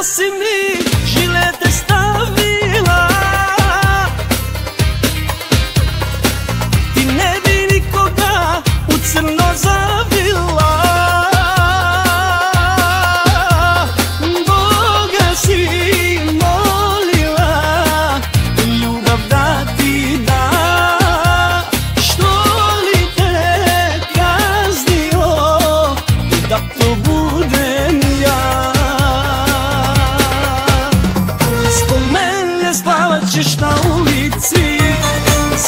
si mi žilete stavila, ti ne bi nikoga u crno zavila. Boga si molila ljubav da ti da, što li te kaznio da to budem ja. Zbog mene spavat ćeš na ulici,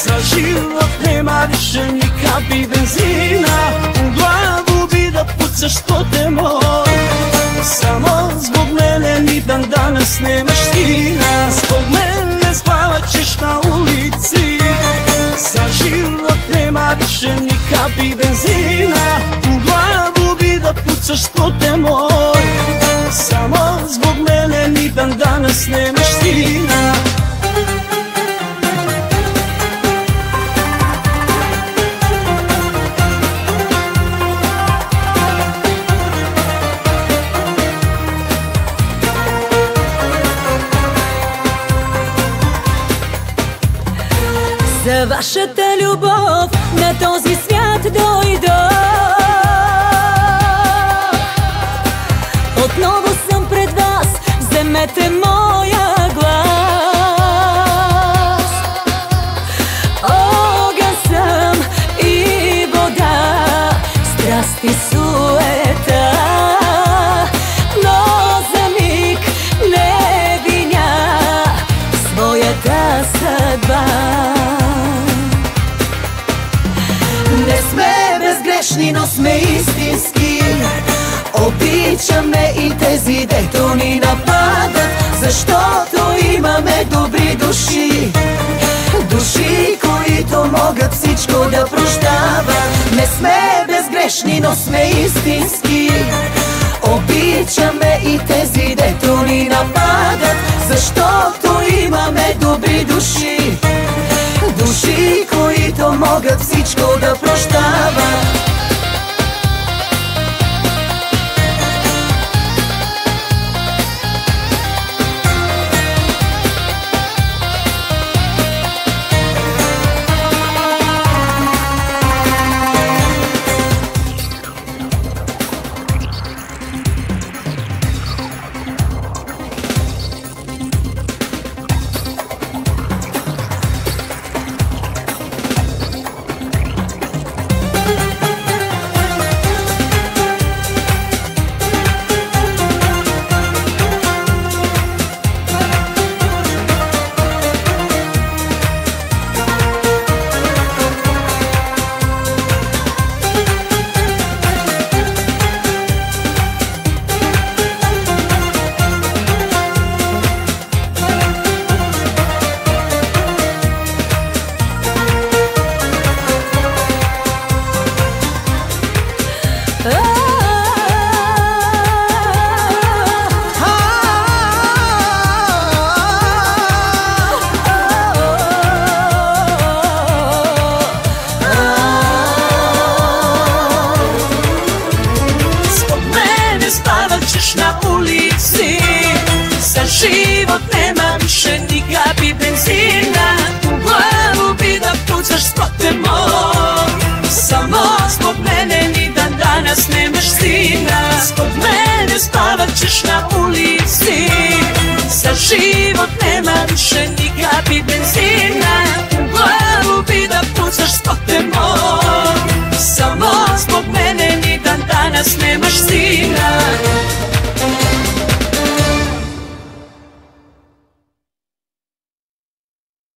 za život nema više ni kapi benzina, u glavu bi da pucaš spote moj, samo zbog mene ni dan danas nemaš sina. Zbog mene spavat ćeš na ulici, za život nema više ni kapi benzina, u glavu bi da pucaš spote moj, samo zbog mene ni dan danas nemaš sina. За вашата любов на този свят дойдох. Отново съм пред вас, вземете моя глас. Огън съм и вода, страст и суета, но за миг не виня своята съдба. Не сме безгрешни, но сме истински. Обичаме и тези, дето ни нападат, защото имаме добри души. Души, които могат всичко да прощават. Не сме безгрешни, но сме истински. Обичаме и тези, дето ни нападат, защото имаме добри души. Души, които могат всичко да прощават. Život nema više ni kapi benzina, u glavu bi da pucaš spote moj, samo zbog mene ni dan danas nemaš sina. Zbog mene spavat ćeš na ulici, za život nema više ni kapi benzina, u glavu bi da pucaš spote moj, samo zbog mene ni dan danas nemaš sina.